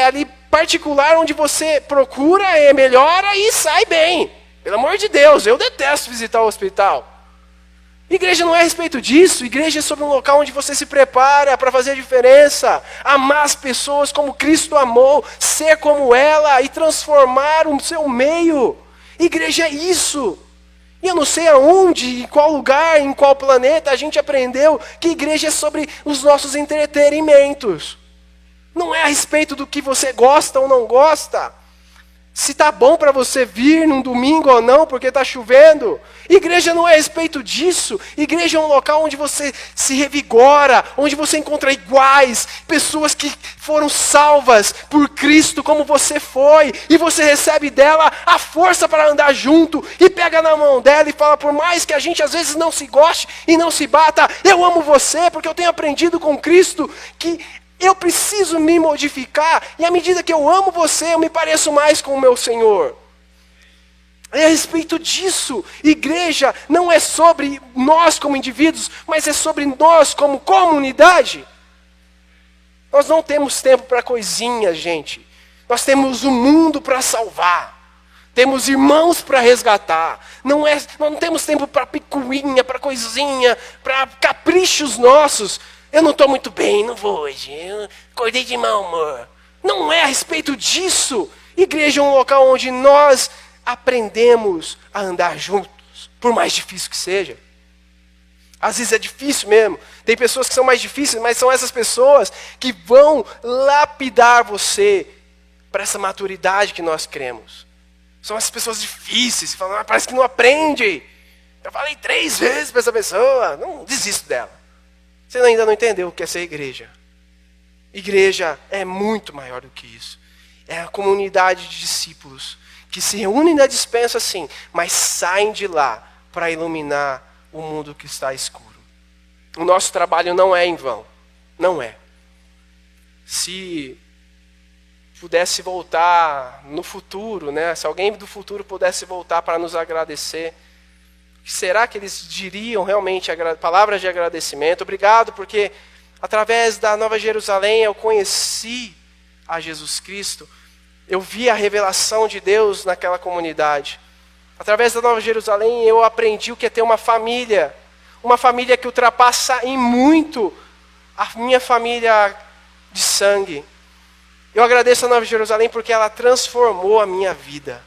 ali particular onde você procura, melhora e sai bem. Pelo amor de Deus, eu detesto visitar o hospital. Igreja não é a respeito disso. Igreja é sobre um local onde você se prepara para fazer a diferença. Amar as pessoas como Cristo amou. Ser como ela e transformar o seu meio. Igreja é isso. E eu não sei aonde, em qual lugar, em qual planeta a gente aprendeu que igreja é sobre os nossos entretenimentos. Não é a respeito do que você gosta ou não gosta. Se está bom para você vir num domingo ou não, porque está chovendo. Igreja não é a respeito disso. Igreja é um local onde você se revigora, onde você encontra iguais, pessoas que foram salvas por Cristo como você foi. E você recebe dela a força para andar junto e pega na mão dela e fala, por mais que a gente às vezes não se goste e não se bata, eu amo você porque eu tenho aprendido com Cristo que Eu preciso me modificar, e à medida que eu amo você, eu me pareço mais com o meu Senhor. É a respeito disso. Igreja não é sobre nós como indivíduos, mas é sobre nós como comunidade. Nós não temos tempo para coisinhas, gente. Nós temos o mundo para salvar. Temos irmãos para resgatar. Não temos tempo para picuinha, para coisinha, para caprichos nossos. Eu não estou muito bem, não vou hoje. Eu acordei de mau humor. Não é a respeito disso. Igreja é um local onde nós aprendemos a andar juntos, por mais difícil que seja. Às vezes é difícil mesmo. Tem pessoas que são mais difíceis, mas são essas pessoas que vão lapidar você para essa maturidade que nós queremos. São essas pessoas difíceis, que falam, parece que não aprende. Eu falei 3 vezes para essa pessoa, não desisto dela. Você ainda não entendeu o que é ser igreja. Igreja é muito maior do que isso. É a comunidade de discípulos que se reúnem na despensa assim, mas saem de lá para iluminar o mundo que está escuro. O nosso trabalho não é em vão. Não é. Se pudesse voltar no futuro, né? Se alguém do futuro pudesse voltar para nos agradecer, será que eles diriam realmente palavras de agradecimento? Obrigado, porque através da Nova Jerusalém eu conheci a Jesus Cristo. Eu vi a revelação de Deus naquela comunidade. Através da Nova Jerusalém eu aprendi o que é ter uma família que ultrapassa em muito a minha família de sangue. Eu agradeço a Nova Jerusalém porque ela transformou a minha vida.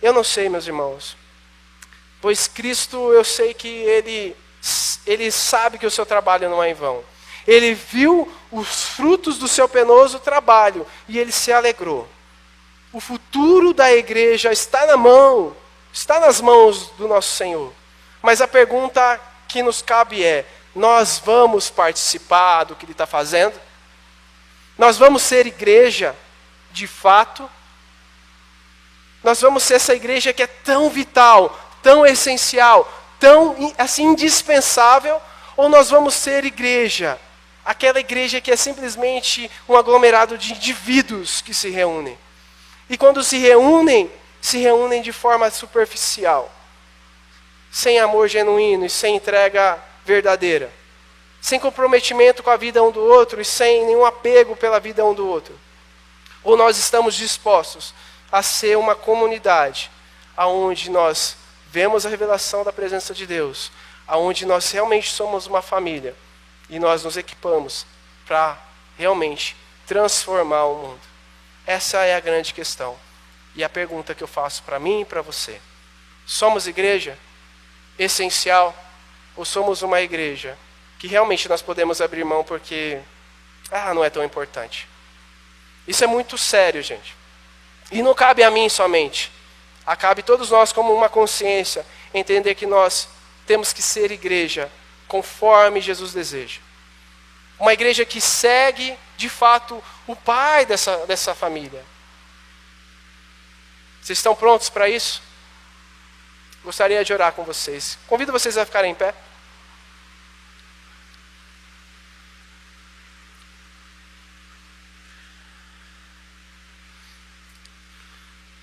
Eu não sei, meus irmãos, pois Cristo, eu sei que Ele sabe que o seu trabalho não é em vão. Ele viu os frutos do seu penoso trabalho e Ele se alegrou. O futuro da igreja está nas mãos do nosso Senhor. Mas a pergunta que nos cabe é, nós vamos participar do que Ele está fazendo? Nós vamos ser igreja de fato? Nós vamos ser essa igreja que é tão vital, tão essencial, tão assim indispensável? Ou nós vamos ser igreja, aquela igreja que é simplesmente um aglomerado de indivíduos que se reúnem? E quando se reúnem de forma superficial, sem amor genuíno e sem entrega verdadeira, sem comprometimento com a vida um do outro e sem nenhum apego pela vida um do outro. Ou nós estamos dispostos a ser uma comunidade onde nós vemos a revelação da presença de Deus, onde nós realmente somos uma família e nós nos equipamos para realmente transformar o mundo. Essa é a grande questão. E a pergunta que eu faço para mim e para você. Somos igreja essencial? Ou somos uma igreja que realmente nós podemos abrir mão porque não é tão importante? Isso é muito sério, gente. E não cabe a mim somente. Cabe a todos nós como uma consciência entender que nós temos que ser igreja conforme Jesus deseja. Uma igreja que segue, de fato, o pai dessa família. Vocês estão prontos para isso? Gostaria de orar com vocês. Convido vocês a ficarem em pé.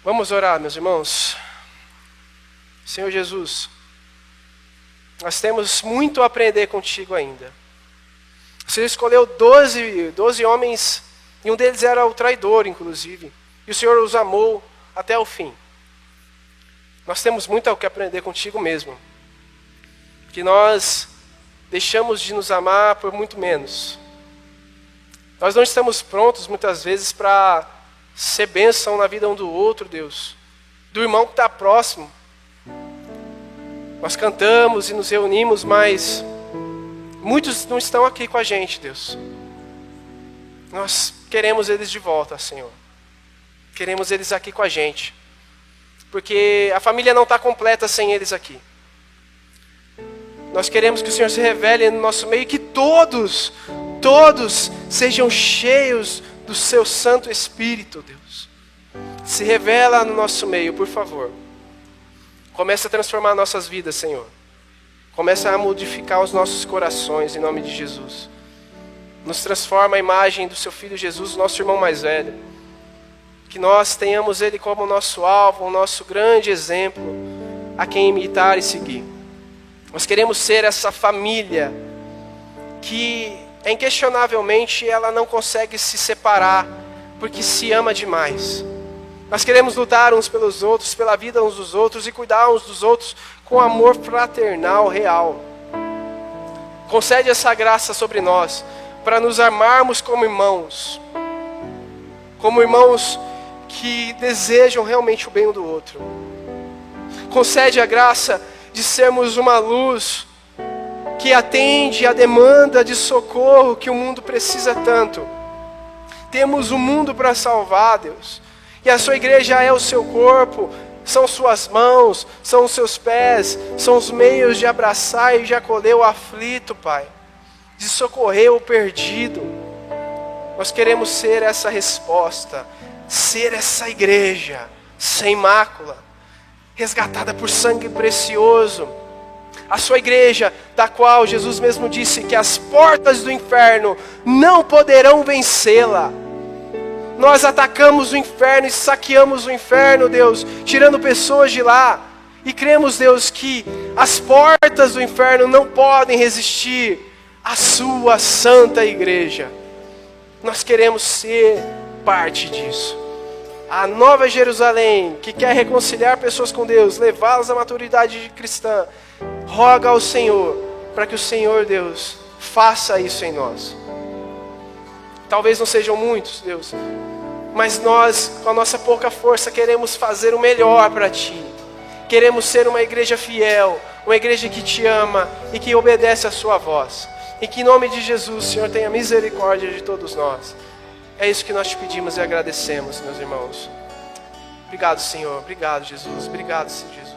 Vamos orar, meus irmãos. Senhor Jesus, nós temos muito a aprender contigo ainda. Você escolheu 12 homens, e um deles era o traidor, inclusive. E o Senhor os amou até o fim. Nós temos muito o que aprender contigo mesmo. Que nós deixamos de nos amar por muito menos. Nós não estamos prontos, muitas vezes, para ser bênção na vida um do outro, Deus. Do irmão que está próximo. Nós cantamos e nos reunimos, mas muitos não estão aqui com a gente, Deus. Nós queremos eles de volta, Senhor. Queremos eles aqui com a gente. Porque a família não está completa sem eles aqui. Nós queremos que o Senhor se revele no nosso meio e que todos sejam cheios do seu Santo Espírito, Deus. Se revela no nosso meio, por favor. Começa a transformar nossas vidas, Senhor. Começa a modificar os nossos corações, em nome de Jesus. nos transforma a imagem do seu Filho Jesus, nosso irmão mais velho. Que nós tenhamos Ele como nosso alvo, o nosso grande exemplo, a quem imitar e seguir. Nós queremos ser essa família que, inquestionavelmente, ela não consegue se separar, porque se ama demais. Nós queremos lutar uns pelos outros, pela vida uns dos outros, e cuidar uns dos outros com amor fraternal real. Concede essa graça sobre nós, para nos amarmos como irmãos que desejam realmente o bem um do outro. Concede a graça de sermos uma luz que atende a demanda de socorro que o mundo precisa tanto. Temos o mundo para salvar, Deus, e a sua igreja é o seu corpo, são suas mãos, são os seus pés, são os meios de abraçar e de acolher o aflito, Pai, de socorrer o perdido. Nós queremos ser essa resposta, ser essa igreja sem mácula, resgatada por sangue precioso. A sua igreja, da qual Jesus mesmo disse que as portas do inferno não poderão vencê-la. Nós atacamos o inferno e saqueamos o inferno, Deus, tirando pessoas de lá. E cremos, Deus, que as portas do inferno não podem resistir à sua santa igreja. Nós queremos ser parte disso. A Nova Jerusalém, que quer reconciliar pessoas com Deus, levá-las à maturidade cristã, roga ao Senhor, para que o Senhor, Deus, faça isso em nós. Talvez não sejam muitos, Deus, mas nós, com a nossa pouca força, queremos fazer o melhor para Ti. Queremos ser uma igreja fiel, uma igreja que Te ama e que obedece à Sua voz. E que em nome de Jesus, Senhor, tenha misericórdia de todos nós. É isso que nós Te pedimos e agradecemos, meus irmãos. Obrigado, Senhor. Obrigado, Jesus. Obrigado, Jesus.